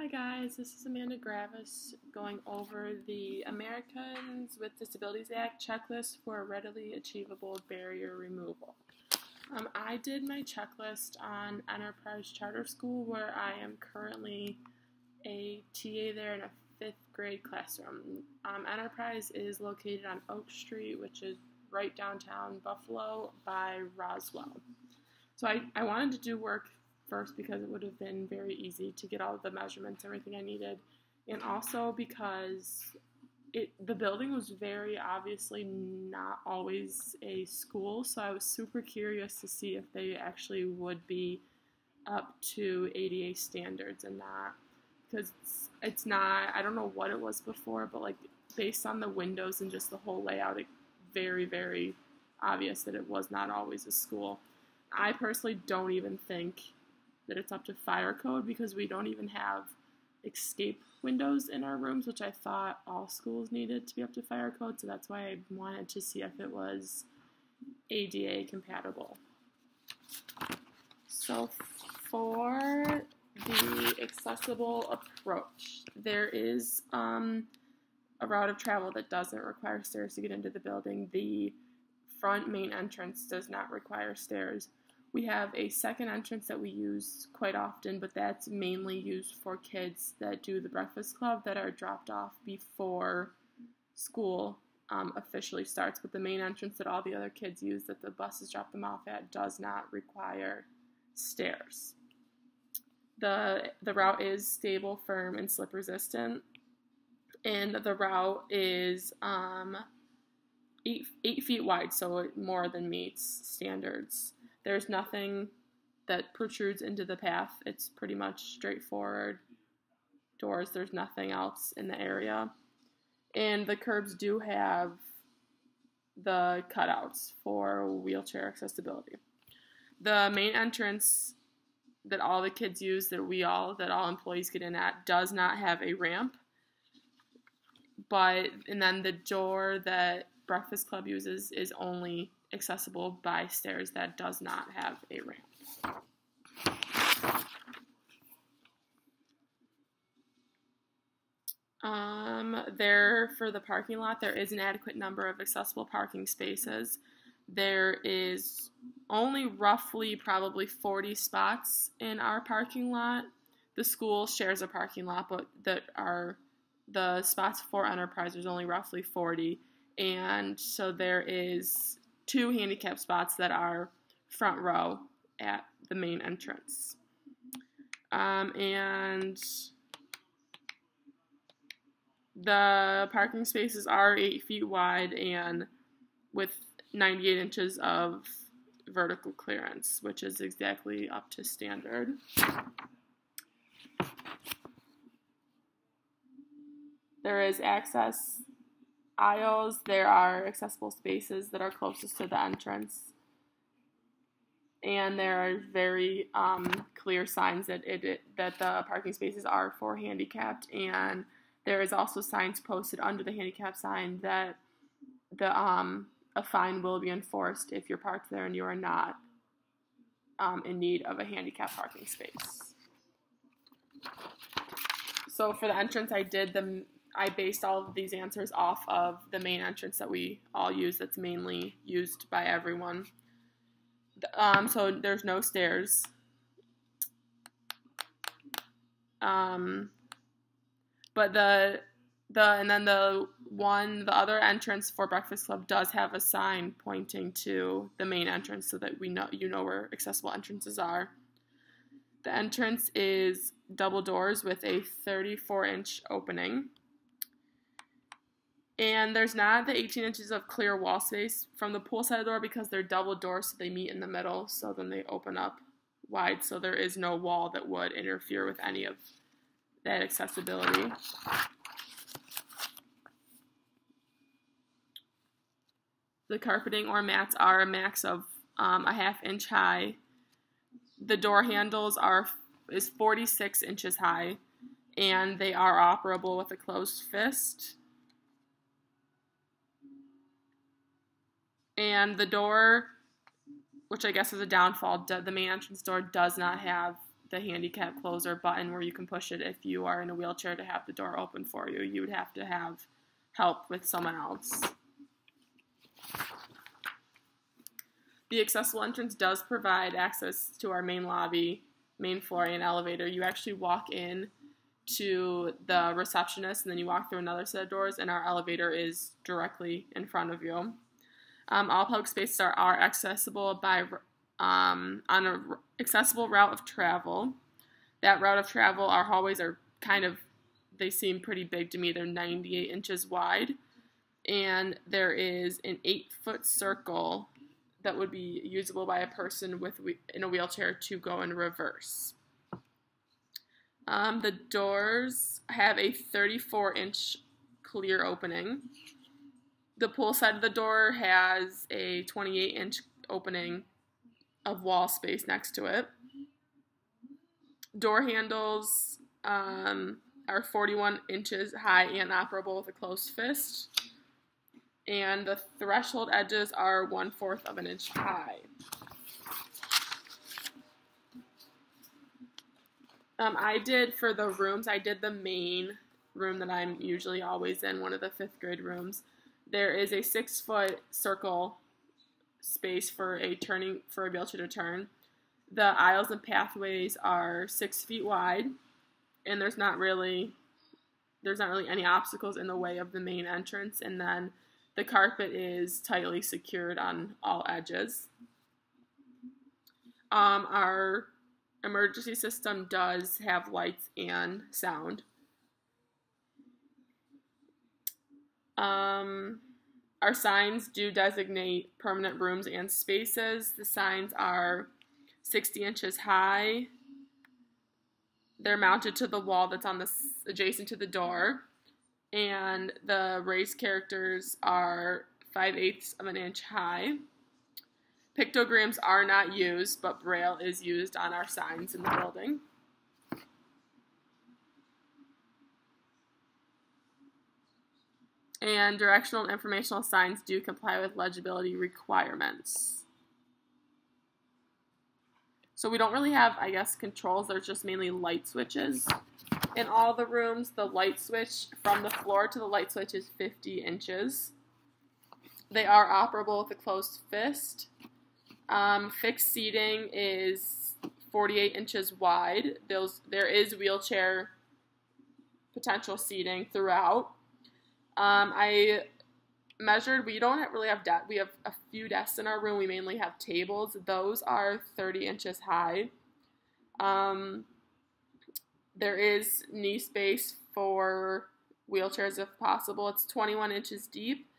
Hi guys, this is Amanda Gravis going over the Americans with Disabilities Act checklist for readily achievable barrier removal. I did my checklist on Enterprise Charter School, where I am currently a TA there in a 5th grade classroom. Enterprise is located on Oak Street, which is right downtown Buffalo by Roswell. So I wanted to do work first because it would have been very easy to get all of the measurements, everything I needed, and also because the building was very obviously not always a school, so I was super curious to see if they actually would be up to ADA standards and not, because it's not, I don't know what it was before, but like based on the windows and just the whole layout, it's very, very obvious that it was not always a school. I personally don't even think that it's up to fire code because we don't even have escape windows in our rooms, which I thought all schools needed to be up to fire code, so that's why I wanted to see if it was ADA compatible. So for the accessible approach, there is a route of travel that doesn't require stairs to get into the building. The front main entrance does not require stairs. We have a second entrance that we use quite often, but that's mainly used for kids that do the breakfast club that are dropped off before school officially starts. But the main entrance that all the other kids use, that the buses drop them off at, does not require stairs. The route is stable, firm, and slip resistant, and the route is 8 feet wide, so it more than meets standards. There's nothing that protrudes into the path. It's pretty much straightforward doors. There's nothing else in the area. And the curbs do have the cutouts for wheelchair accessibility. The main entrance that all the kids use, that all employees get in at, does not have a ramp. And then the door that Breakfast Club uses is only accessible by stairs. That does not have a ramp. For the parking lot, there is an adequate number of accessible parking spaces. There is only roughly probably 40 spots in our parking lot. The school shares a parking lot, but the spots for Enterprise, there's only roughly 40. And so there is 2 handicap spots that are front row at the main entrance. And the parking spaces are 8 feet wide and with 98 inches of vertical clearance, which is exactly up to standard. There is access aisles. There are accessible spaces that are closest to the entrance, and there are very clear signs that the parking spaces are for handicapped, and there is also signs posted under the handicap sign that a fine will be enforced if you're parked there and you are not in need of a handicap parking space. So for the entrance, I based all of these answers off of the main entrance that we all use, that's mainly used by everyone. So there's no stairs. But the other entrance for Breakfast Club does have a sign pointing to the main entrance so that you know where accessible entrances are. The entrance is double doors with a 34-inch opening. And there's not the 18 inches of clear wall space from the poolside door because they're double doors, so they meet in the middle, so then they open up wide, so there is no wall that would interfere with any of that accessibility. The carpeting or mats are a max of a half-inch high. The door handles is 46 inches high, and they are operable with a closed fist. And the door, which I guess is a downfall, the main entrance door does not have the handicap closer button where you can push it if you are in a wheelchair to have the door open for you. You would have to have help with someone else. The accessible entrance does provide access to our main lobby, main floor, and elevator. You actually walk in to the receptionist, and then you walk through another set of doors, and our elevator is directly in front of you. All public spaces are accessible by on an accessible route of travel. That route of travel, our hallways are they seem pretty big to me. They're 98 inches wide, and there is an 8-foot circle that would be usable by a person in a wheelchair to go in reverse. The doors have a 34-inch clear opening. The pool side of the door has a 28-inch opening of wall space next to it. Door handles are 41 inches high and operable with a closed fist. And the threshold edges are 1/4 of an inch high. For the rooms, I did the main room that I'm usually always in, one of the 5th grade rooms. There is a 6-foot circle space for a wheelchair to turn. The aisles and pathways are 6 feet wide, and there's not really any obstacles in the way of the main entrance, and then the carpet is tightly secured on all edges. Our emergency system does have lights and sound. Our signs do designate permanent rooms and spaces. The signs are 60 inches high. They're mounted to the wall that's adjacent to the door. And the raised characters are 5/8 of an inch high. Pictograms are not used, but Braille is used on our signs in the building. And directional and informational signs do comply with legibility requirements. So we don't really have, controls. There's just mainly light switches. In all the rooms, the light switch from the floor to the light switch is 50 inches. They are operable with a closed fist. Fixed seating is 48 inches wide. There is wheelchair potential seating throughout. I measured, we don't really have we have a few desks in our room. We mainly have tables. Those are 30 inches high. There is knee space for wheelchairs if possible. It's 21 inches deep,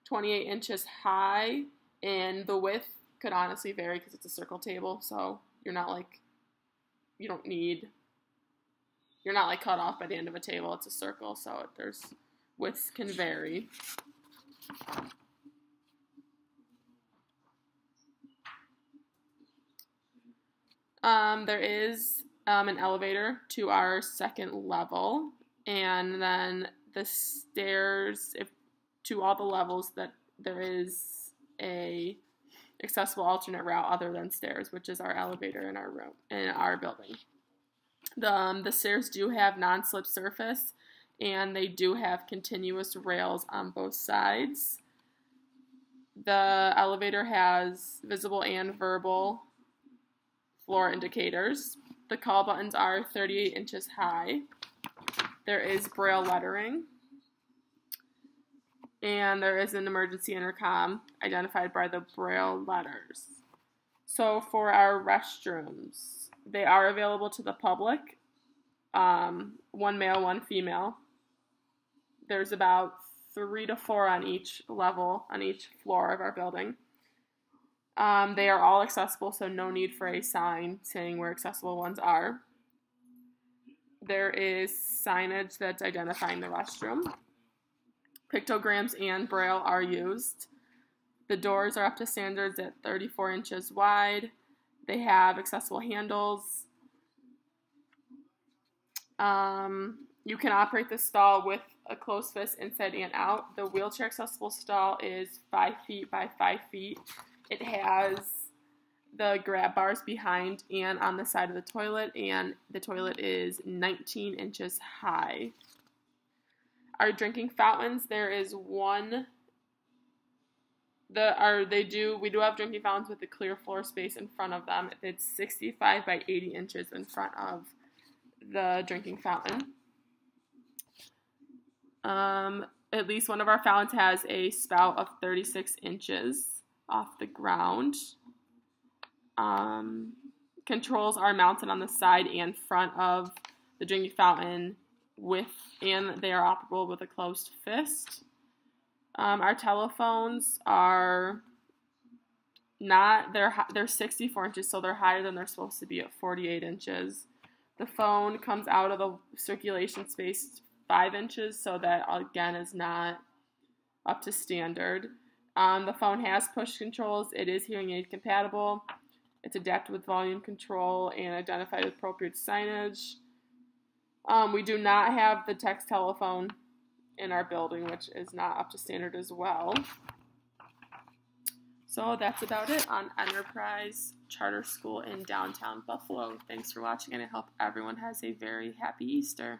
28 inches high, and the width could honestly vary because it's a circle table, so you're not cut off by the end of a table. It's a circle, so widths can vary. There is an elevator to our 2nd level, and then the stairs to all the levels. That there is a accessible alternate route other than stairs, which is our elevator in our building. The stairs do have non-slip surface, and they do have continuous rails on both sides. The elevator has visible and verbal floor indicators. The call buttons are 38 inches high. There is Braille lettering. And there is an emergency intercom identified by the Braille letters. So for our restrooms, they are available to the public. 1 male, 1 female. There's about 3 to 4 on each level, on each floor of our building. They are all accessible, so no need for a sign saying where accessible ones are. There is signage that's identifying the restroom. Pictograms and Braille are used. The doors are up to standards at 34 inches wide. They have accessible handles. You can operate the stall with a closed fist inside and out. The wheelchair accessible stall is 5 feet by 5 feet. It has the grab bars behind and on the side of the toilet, and the toilet is 19 inches high. Our drinking fountains, there is one. We do have drinking fountains with a clear floor space in front of them. It's 65 by 80 inches in front of the drinking fountain. At least one of our fountains has a spout of 36 inches off the ground. Controls are mounted on the side and front of the drinking fountain and they are operable with a closed fist. Our telephones are they're 64 inches, so they're higher than they're supposed to be at 48 inches. The phone comes out of the circulation space 5 inches, so that again is not up to standard. The phone has push controls. It is hearing aid compatible. It's adapted with volume control and identified with appropriate signage. We do not have the text telephone in our building, which is not up to standard as well. So that's about it on Enterprise Charter School in downtown Buffalo. Thanks for watching, and I hope everyone has a very happy Easter.